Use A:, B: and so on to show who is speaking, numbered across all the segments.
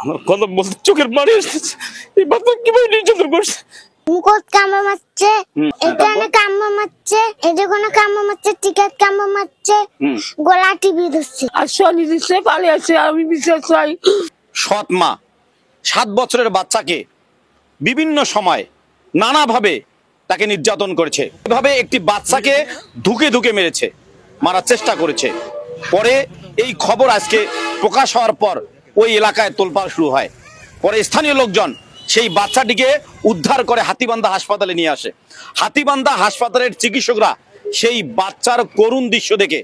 A: আমার কথা বলতে চোখের পানি আসতেছে। এই বাচ্চা কিভাবে নির্যাতন করছে?
B: মুখত কামড় মারছে, এখানে কামড় মারছে, এদিকে কামড় মারছে, টিকেট কামড় মারছে, গলা টিপে ধরছে।
A: আর শনি দিচ্ছে পালিয়ে আছে। আমি বিশ্বাস চাই।
C: সৎ মা 7 বছরের বাচ্চাকে বিভিন্ন সময় নানাভাবে তাকে নির্যাতন করেছে। এভাবে একটি বাচ্চাকে ধুকে ধুকে মেরেছে, মারার চেষ্টা করেছে। পরে এই খবর আজকে প্রকাশ হওয়ার পর ওই এলাকায় তোলপাড় শুরু হয়। পরে স্থানীয় লোকজন সেই বাচ্চাটিকে উদ্ধার করে হাতীবান্ধা হাসপাতালে নিয়ে আসে। হাতীবান্ধা হাসপাতালের চিকিৎসকরা সেই বাচ্চার করুণ দৃশ্য দেখে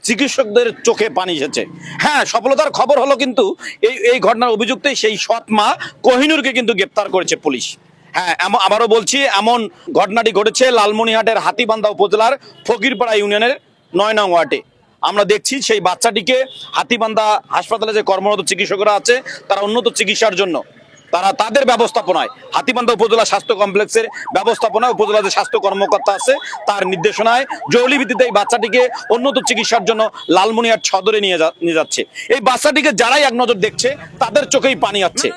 C: চিকিৎসকদের চোখে পানি এসেছে। হ্যাঁ, সফলতার খবর হলো কিন্তু এই ঘটনার অভিযুক্ত সেই সৎ মা কোহিনুরকে কিন্তু গ্রেপ্তার করেছে পুলিশ। হ্যাঁ, আবারও বলছি, এমন ঘটনাটি ঘটেছে লালমনিরহাটের হাতীবান্ধা উপজেলার ফকিরপাড়া ইউনিয়নের 9 নং ওয়ার্ডে। আমরা দেখছি সেই বাচ্চাটিকে হাতীবান্ধা হাসপাতালে যে কর্মরত চিকিৎসকরা আছে তারা উন্নত চিকিৎসার জন্য তাদের ব্যবস্থাপনায় হাতীবান্ধা উপজেলা স্বাস্থ্য কমপ্লেক্সের ব্যবস্থাপনায় উপজেলা যে স্বাস্থ্য কর্মকর্তা আছে তার নির্দেশনায় জরুরি ভিত্তিতে এই বাচ্চাটিকে উন্নত চিকিৎসার জন্য লালমনিরহাট সদরে নিয়ে যাচ্ছে। এই বাচ্চাটিকে যারাই এক নজর দেখছে তাদের চোখেই পানি আসছে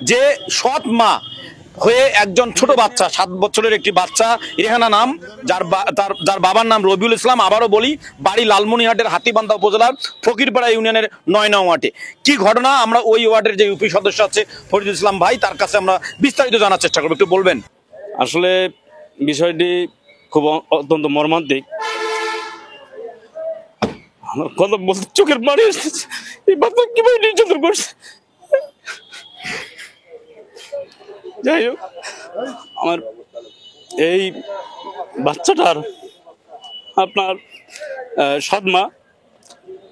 C: যে সৎ মা হয়ে একজন ছোট বাচ্চা, 7 বছরের একটি বাচ্চা, রেহানা নাম, যার বাবার নাম রবিউল ইসলাম। আবারও বলি, বাড়ি লালমনিরহাটের হাতীবান্ধা উপজেলার ফকিরপাড়া ইউনিয়নের 9 নং ওয়ার্ডে। কি ঘটনা, আমরা ওই ওয়ার্ডের যে ইউপি সদস্য আছে ফরিদুল ইসলাম ভাই, তার কাছে আমরা বিস্তারিত জানার চেষ্টা করবো। একটু বলবেন?
A: আসলে বিষয়টি খুব অত্যন্ত মর্মান্তিক। আমার কথা বলতে চোখের পানি আসতেছে। এই বাচ্চা কিভাবে নির্যাতন করছে? যাই হোক, আমার এই বাচ্চাটার আপনার সৎ মা,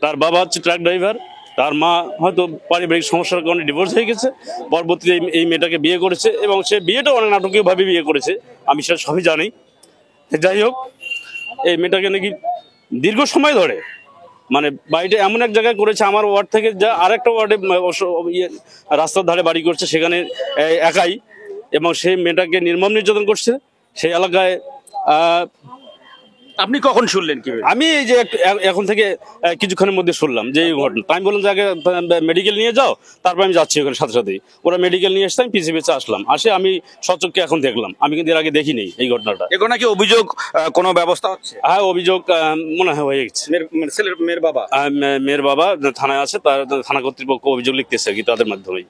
A: তার বাবা হচ্ছে ট্রাক ড্রাইভার, তার মা হয়তো পারিবারিক সমস্যার কারণে ডিভোর্স হয়ে গেছে। পরবর্তীতে এই মেয়েটাকে বিয়ে করেছে এবং সে বিয়েটা অনেক নাটকীয়ভাবে বিয়ে করেছে, আমি সেটা সবই জানি। যাই হোক, এই মেয়েটাকে নাকি দীর্ঘ সময় ধরে মানে বাড়িটা এমন এক জায়গায় করেছে, আমার ওয়ার্ড থেকে যা আরেকটা ওয়ার্ডে রাস্তার ধারে বাড়ি করছে, সেখানে একাই, এবং সেই মেয়েটাকে নির্মম নির্যাতন করছে সেই এলাকায়।
C: আপনি কখন শুনলেন? কি
A: আমি এই যে এখন থেকে কিছুক্ষণের মধ্যে শুনলাম যে এই ঘটনা। আমি বললাম যে আগে মেডিকেল নিয়ে যাও, তারপর আমি যাচ্ছি ওখানে। সাথে সাথেই ওরা মেডিকেল নিয়ে আসছে, আমি পিছিয়ে পিছিয়ে আসলাম। আমি সচক্ষে এখন দেখলাম, আমি কিন্তু এর আগে দেখিনি এই ঘটনাটা।
C: এখন নাকি অভিযোগ কোনো ব্যবস্থা হচ্ছে?
A: হ্যাঁ, অভিযোগ মনে হয় হয়ে গেছে। মেয়ের বাবা থানায় আছে, তার থানা কর্তৃপক্ষ অভিযোগ লিখতেছে কি তাদের মাধ্যমেই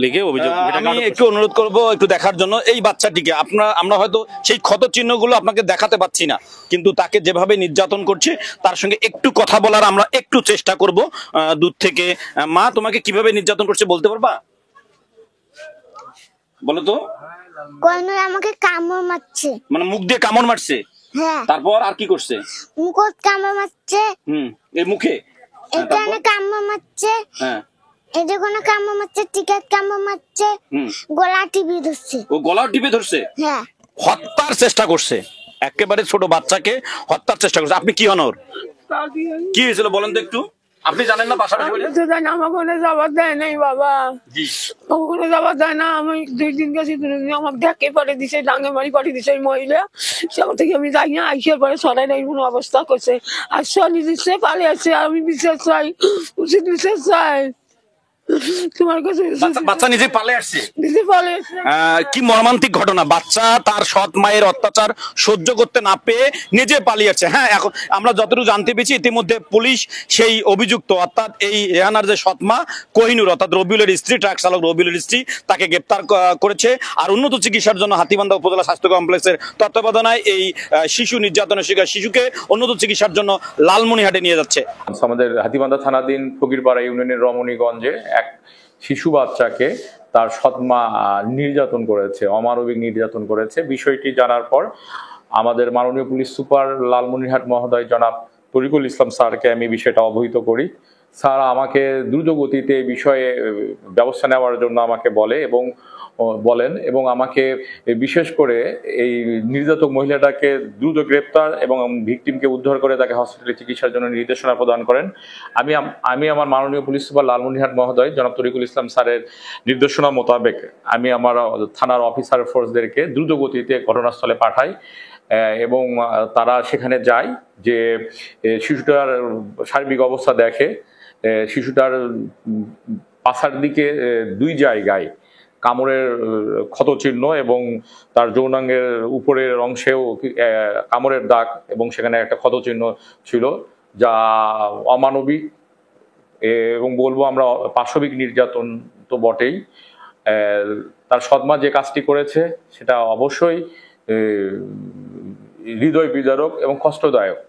A: লিখে অভিযোগ।
C: আমি একটু অনুরোধ করব একটু দেখার জন্য এই বাচ্চাটিকে। আমরা হয়তো সেই ক্ষত চিহ্নগুলো আপনাকে দেখাতে পাচ্ছি না, কিন্তু তাকে যেভাবে নির্যাতন করছে তার সঙ্গে একটু কথা বলার আমরা একটু চেষ্টা করব দূর থেকে। মা, তোমাকে কিভাবে নির্যাতন করছে বলতে পারবা? বলো তো।
B: কোহিনুর আমাকে কামড় মারছে,
C: মানে মুখ দিয়ে কামড় মারছে?
B: হ্যাঁ।
C: তারপর আর কি করছে?
B: মুখত কামড় মারছে,
C: এই মুখে,
B: এখানে কামড় মারছে,
C: হ্যাঁ,
B: এদিকে কামড় মারছে, টিকেট কামড় মারছে, গলা টিপে ধরছে।
C: ও গলাও টিপে ধরছে?
B: হ্যাঁ।
C: হত্যার চেষ্টা করছে, একেবারে ছোট বাচ্চাকে হত্যার চেষ্টা করছে। আপনি কি হন ওর? কি হয়েছিল বলেন তো একটু। আপনি জানেন না? পাশাপাশি
D: আমাকে ওখানে যাবার দেয় নাই বাবা, ওখানে যাবার দেয় না। আমি 2 দিন গেছি, 2 দিন আমাকে দেখে পাঠিয়ে দিছে, ডাঙ্গে মারি পাঠিয়ে দিছে ওই মহিলা। সেখান থেকে আমি যাই না, আইসার পরে সরাই নাই কোনো অবস্থা করছে। আর শনি দিচ্ছে পালিয়ে আছে। আমি বিশ্বাস চাই, উচিত বিশ্বাস চাই তোমার কাছে।
C: বাচ্চা নিজে পালে আসছে?
D: নিজে পালিয়ে আসছে।
C: কি মর্মান্তিক ঘটনা! বাচ্চা তার সৎ মায়ের অত্যাচার সহ্য করতে না পেয়ে নিজে পালিয়েছে। হ্যাঁ, এখন আমরা যতটুকু জানতে পেরেছি ইতিমধ্যে পুলিশ সেই অভিযুক্ত অর্থাৎ এই রেহানার যে সৎ মা কোহিনুর অর্থাৎ রবিউলের স্ত্রী, ট্রাক চালক রবিউলের স্ত্রী, তাকে গ্রেপ্তার করেছে। আর উন্নত চিকিৎসার জন্য হাতীবান্ধা উপজেলা স্বাস্থ্য কমপ্লেক্সের তত্ত্বাবধানায় এই শিশু নির্যাতনের শিকার শিশুকে উন্নত চিকিৎসার জন্য লালমনিরহাটে নিয়ে যাচ্ছে।
E: আমাদের হাতীবান্ধা থানাধীন ফকিরপাড়া ইউনিয়নের রমণীগঞ্জে এক শিশু বাচ্চাকে তার সৎ মা নির্যাতন করেছে, অমানবিক নির্যাতন করেছে। বিষয়টি জানার পর আমাদের মাননীয় পুলিশ সুপার লালমনিরহাট মহোদয় জনাব তরিকুল ইসলাম স্যারকে আমি বিষয়টা অবহিত করি। স্যার আমাকে দ্রুত গতিতে এই বিষয়ে ব্যবস্থা নেওয়ার জন্য আমাকে বলেন এবং আমাকে বিশেষ করে এই নির্যাতক মহিলাটাকে দ্রুত গ্রেপ্তার এবং ভিকটিমকে উদ্ধার করে তাকে হসপিটালে চিকিৎসার জন্য নির্দেশনা প্রদান করেন। আমি আমার মাননীয় পুলিশ সুপার লালমনিরহাট মহোদয় জনাব তরিকুল ইসলাম স্যারের নির্দেশনা মোতাবেক আমি আমার থানার অফিসার ফোর্সদেরকে দ্রুত গতিতে ঘটনাস্থলে পাঠাই এবং তারা সেখানে যায়, যে শিশুটার সার্বিক অবস্থা দেখে। শিশুটার পাছার দিকে 2 জায়গায় কামড়ের ক্ষতচিহ্ন এবং তার যৌনাঙ্গের উপরের অংশেও কামড়ের দাগ এবং সেখানে একটা ক্ষতচিহ্ন ছিল, যা অমানবিক এবং বলবো আমরা পাশবিক নির্যাতন তো বটেই। তার সৎমা যে কাজটি করেছে সেটা অবশ্যই হৃদয় বিদারক এবং কষ্টদায়ক।